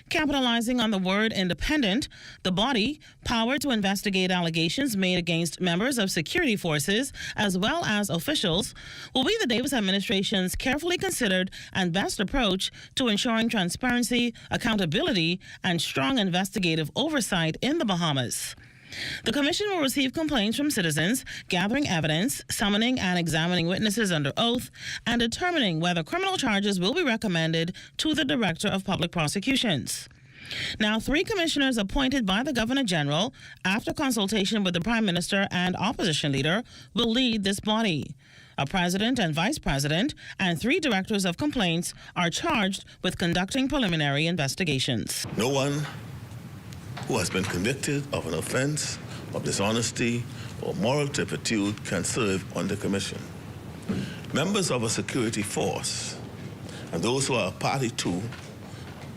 Capitalizing on the word independent, the body, powered to investigate allegations made against members of security forces as well as officials, will be the Davis administration's carefully considered and best approach to ensuring transparency, accountability, and strong investigative oversight in the Bahamas. The commission will receive complaints from citizens, gathering evidence, summoning and examining witnesses under oath, and determining whether criminal charges will be recommended to the Director of Public Prosecutions. Now, 3 commissioners appointed by the Governor General, after consultation with the Prime Minister and opposition leader, will lead this body. A president and vice president and 3 directors of complaints are charged with conducting preliminary investigations. No one who has been convicted of an offense of dishonesty or moral turpitude can serve on the commission. Members of a security force and those who are a party to,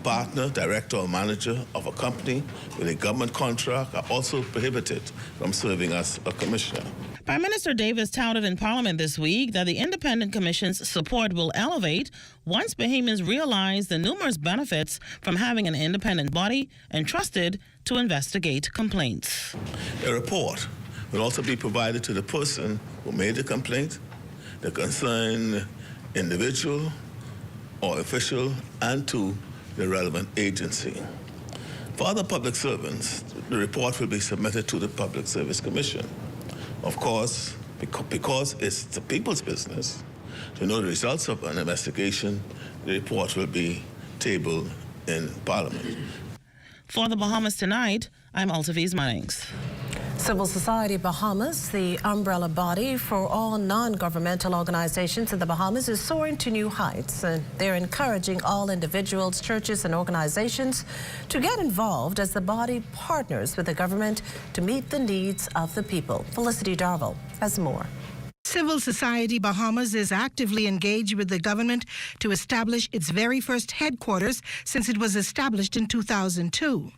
partner, director, or manager of a company with a government contract are also prohibited from serving as a commissioner. Prime Minister Davis touted in Parliament this week that the Independent Commission's support will elevate once Bahamians realize the numerous benefits from having an independent body entrusted to investigate complaints. A report will also be provided to the person who made the complaint, the concerned individual or official, and to the relevant agency. For other public servants, the report will be submitted to the Public Service Commission. Of course, because it's the people's business to know the results of an investigation, the report will be tabled in Parliament. For the Bahamas Tonight, I'm Altavis Munnings. Civil Society Bahamas, the umbrella body for all non-governmental organizations in the Bahamas, is soaring to new heights. And they're encouraging all individuals, churches, and organizations to get involved as the body partners with the government to meet the needs of the people. Felicity Darville has more. Civil Society Bahamas is actively engaged with the government to establish its very first headquarters since it was established in 2002.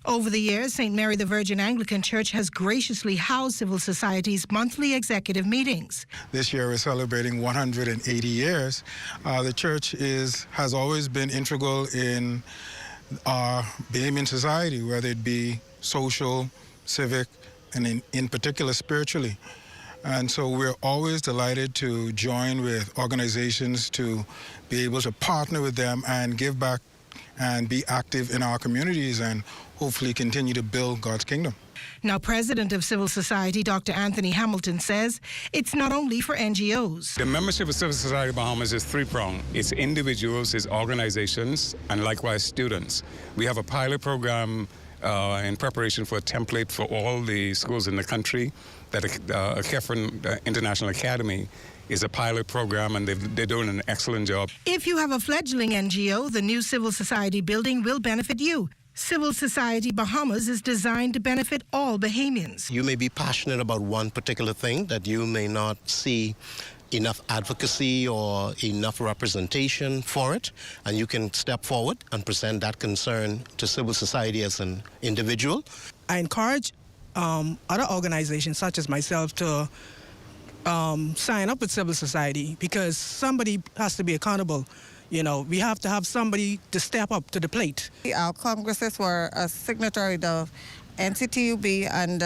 Over the years, St. Mary the Virgin Anglican Church has graciously housed civil society's monthly executive meetings. This year we're celebrating 180 years. The church has always been integral in our Bahamian society, whether it be social, civic, and in particular spiritually. And so we're always delighted to join with organizations to be able to partner with them and give back and be active in our communities and hopefully continue to build God's kingdom. Now, President of Civil Society, Dr. Anthony Hamilton, says it's not only for NGOs. The membership of Civil Society Bahamas is 3-pronged. It's individuals, it's organizations, and likewise students. We have a pilot program in preparation for a template for all the schools in the country that Kefren International Academy is a pilot program, and they're doing an excellent job. If you have a fledgling NGO, the new Civil Society building will benefit you. Civil Society Bahamas is designed to benefit all Bahamians. You may be passionate about one particular thing that you may not see enough advocacy or enough representation for it, and you can step forward and present that concern to civil society as an individual. I encourage other organizations such as myself to sign up with civil society, because somebody has to be accountable. We have to have somebody to step up to the plate. Our congresses were a signatory. The NCTUB and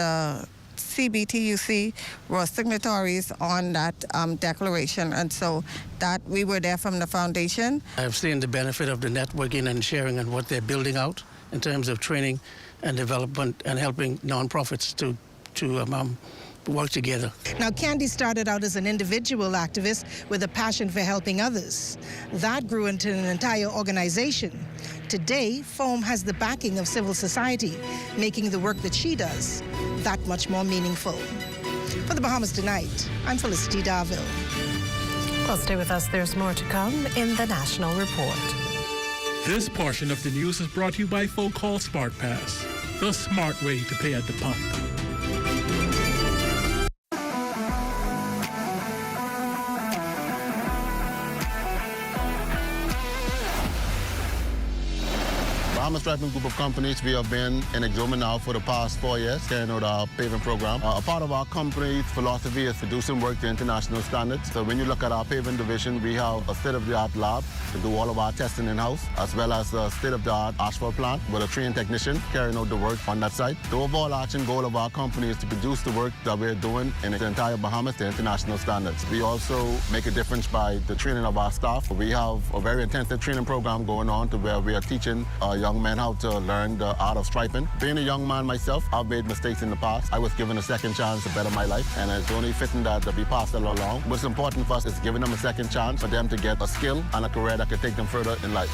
CBTUC were signatories on that declaration, and so that we were there from the foundation. I've seen the benefit of the networking and sharing and what they're building out in terms of training and development and helping nonprofits to work together. Now, Candy started out as an individual activist with a passion for helping others. That grew into an entire organization. Today, FOAM has the backing of civil society, making the work that she does that much more meaningful. For the Bahamas Tonight, I'm Felicity Darville. Well, stay with us. There's more to come in the National Report. This portion of the news is brought to you by Focall Smart Pass, the smart way to pay at the pump. Bahamas Striping Group of Companies, we have been in Exuma now for the past 4 years, carrying out our paving program. A part of our company's philosophy is to do some work to international standards. So when you look at our paving division, we have a state-of-the-art lab to do all of our testing in-house, as well as a state-of-the-art asphalt plant with a trained technician carrying out the work on that site. The overarching goal of our company is to produce the work that we're doing in the entire Bahamas to international standards. We also make a difference by the training of our staff. We have a very intensive training program going on to where we are teaching young men how to learn the art of striping. Being a young man myself, I've made mistakes in the past. I was given a second chance to better my life, and it's only fitting that we pass it along. What's important for us is giving them a second chance for them to get a skill and a career that could take them further in life.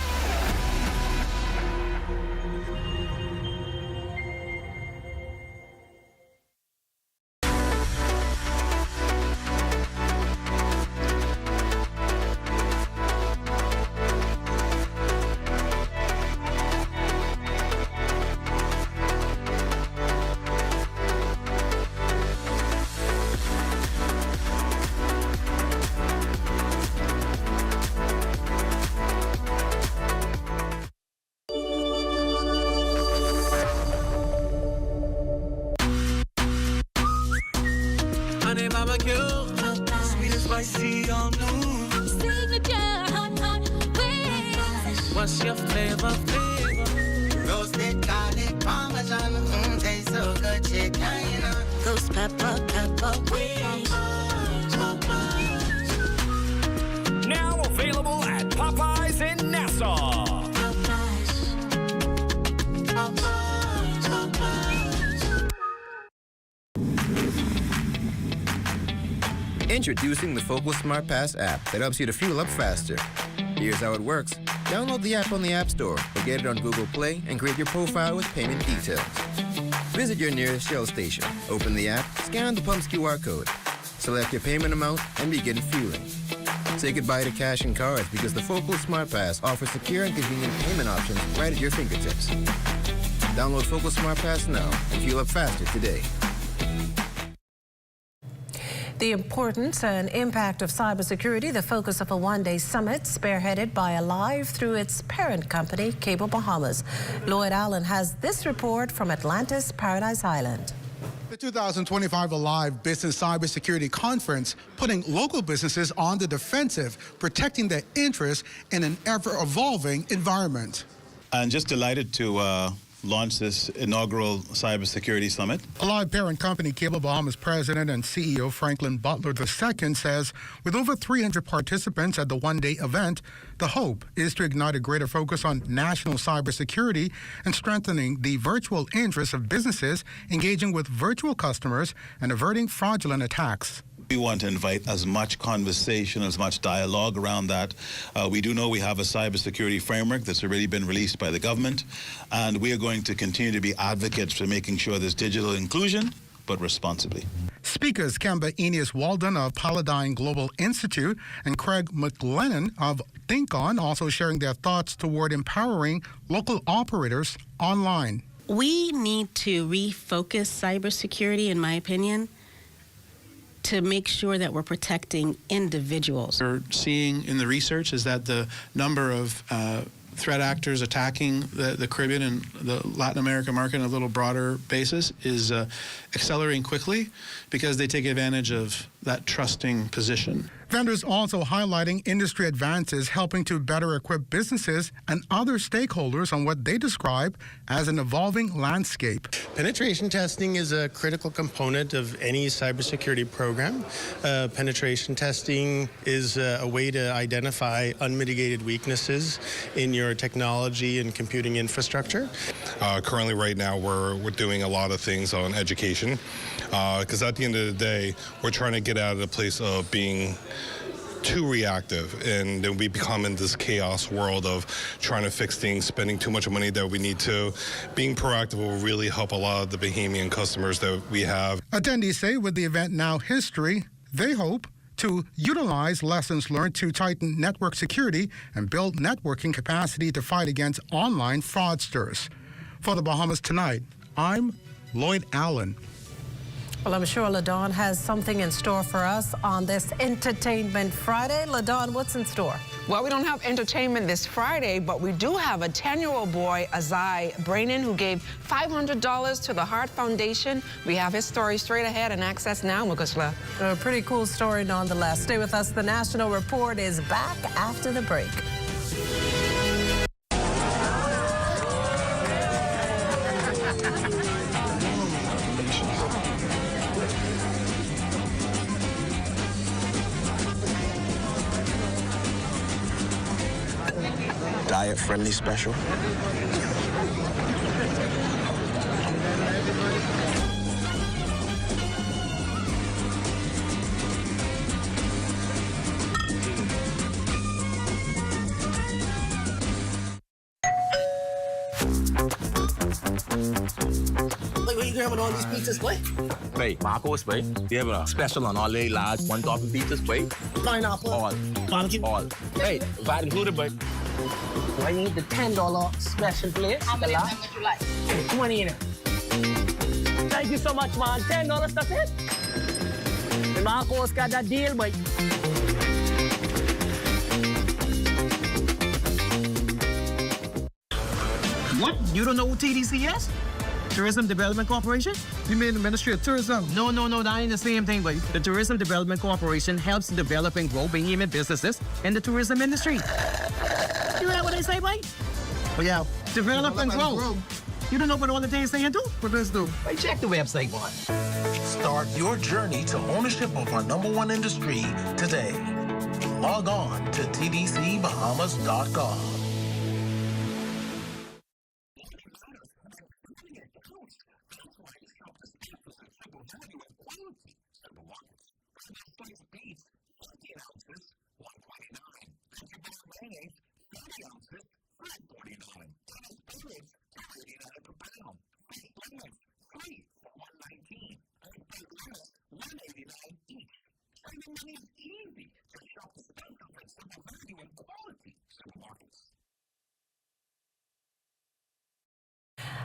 What's your flavor? Roasted garlic parmesan, tastes so good, chicken. Those pepper wings. Now available at Popeyes in Nassau. Introducing the Focal Smart Pass app that helps you to fuel up faster. Here's how it works. Download the app on the App Store or get it on Google Play and create your profile with payment details. Visit your nearest Shell station. Open the app, scan the pump's QR code. Select your payment amount and begin fueling. Say goodbye to cash and cards because the Focal Smart Pass offers secure and convenient payment options right at your fingertips. Download Focal Smart Pass now and fuel up faster today. The importance and impact of cybersecurity, the focus of a one-day summit spearheaded by Alive through its parent company, Cable Bahamas. Lloyd Allen has this report from Atlantis Paradise Island. The 2025 Alive Business Cybersecurity Conference putting local businesses on the defensive, protecting their interests in an ever-evolving environment. I'm just delighted to launch this inaugural Cybersecurity Summit. Alive parent company Cable Bahamas President and CEO Franklin Butler II says with over 300 participants at the one-day event, the hope is to ignite a greater focus on national cybersecurity and strengthening the virtual interests of businesses engaging with virtual customers and averting fraudulent attacks. We want to invite as much conversation, as much dialogue around that. We do know we have a cybersecurity framework that's already been released by the government, and we are going to continue to be advocates for making sure there's digital inclusion, but responsibly. Speakers Kemba Eneas Walden of Paladine Global Institute and Craig McLennan of ThinkOn also sharing their thoughts toward empowering local operators online. We need to refocus cybersecurity, in my opinion, to make sure that we're protecting individuals. We're seeing in the research is that the number of threat actors attacking the Caribbean and the Latin American market on a little broader basis is accelerating quickly because they take advantage of that trusting position. Vendors also highlighting industry advances helping to better equip businesses and other stakeholders on what they describe as an evolving landscape. Penetration testing is a critical component of any cybersecurity program. Penetration testing is a way to identify unmitigated weaknesses in your technology and computing infrastructure. Currently, right now, we're doing a lot of things on education because at the end of the day, we're trying to get out of the place of being too reactive, and then we become in this chaos world of trying to fix things, spending too much money that we need to. Being proactive will really help a lot of the Bahamian customers that we have. Attendees say with the event now history, they hope to utilize lessons learned to tighten network security and build networking capacity to fight against online fraudsters. For the Bahamas Tonight, I'm Lloyd Allen. Well, I'm sure LaDawn has something in store for us on this Entertainment Friday. LaDawn, what's in store? Well, we don't have entertainment this Friday, but we do have a 10-year-old boy, Azai Brainin, who gave $500 to the Heart Foundation. We have his story straight ahead and access now, Mukashla. A pretty cool story nonetheless. Stay with us. The National Report is back after the break. Diet-friendly special. Wait, where you grabbing all these pizzas, boy? Wait, Marcos, wait. We have a special on all the large one-topping pizzas, wait. Pineapple. All. Barbecue. All. Wait, that included, but. I need the $10 special plate. How many would you like? 20 in it. Thank you so much, man. $10, that's it. The Marcos got that deal, boy. What? You don't know who TDC is? Tourism Development Corporation? You mean the Ministry of Tourism? No, that ain't the same thing, but the Tourism Development Corporation helps to develop and grow Bahamian businesses in the tourism industry. You hear what they say, boy? Oh, yeah. Develop and grow. You don't know what all the things they do? What does do? Hey, check the website, boy. Start your journey to ownership of our #1 industry today. Log on to tdcbahamas.com.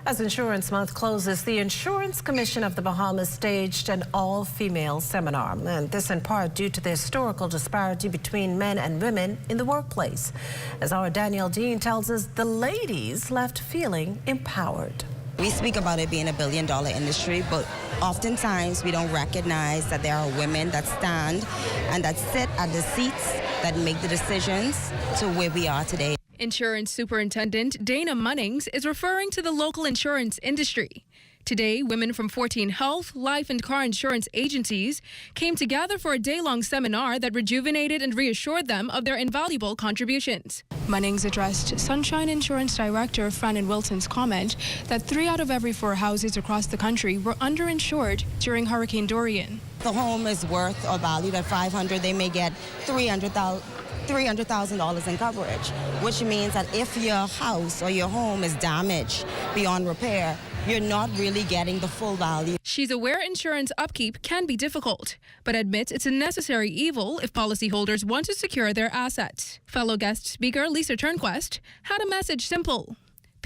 As Insurance Month closes, the Insurance Commission of the Bahamas staged an all-female seminar, and this in part due to the historical disparity between men and women in the workplace. As our Danielle Dean tells us, the ladies left feeling empowered. We speak about it being a billion-dollar industry, but oftentimes we don't recognize that there are women that stand and that sit at the seats that make the decisions to where we are today. Insurance Superintendent Dana Munnings is referring to the local insurance industry. Today, women from 14 health, life, and car insurance agencies came together for a day-long seminar that rejuvenated and reassured them of their invaluable contributions. Munnings addressed Sunshine Insurance Director Franin Wilson's comment that 3 out of every 4 houses across the country were underinsured during Hurricane Dorian. The home is worth or valued at $500,000. They may get $300,000 in coverage, which means that if your house or your home is damaged beyond repair, you're not really getting the full value. She's aware insurance upkeep can be difficult, but admits it's a necessary evil if policyholders want to secure their assets. Fellow guest speaker Lisa Turnquest had a message simple.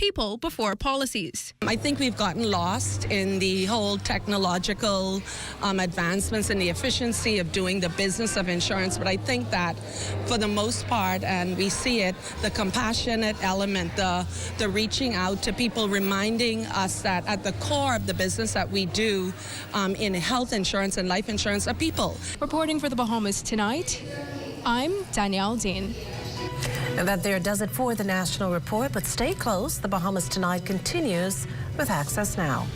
people before policies. I think we've gotten lost in the whole technological advancements and the efficiency of doing the business of insurance, but I think that for the most part, and we see it, the compassionate element, the reaching out to people, reminding us that at the core of the business that we do in health insurance and life insurance are people. Reporting for the Bahamas Tonight, I'm Danielle Dean. And that there does it for the National Report, but stay close. The Bahamas Tonight continues with Access Now.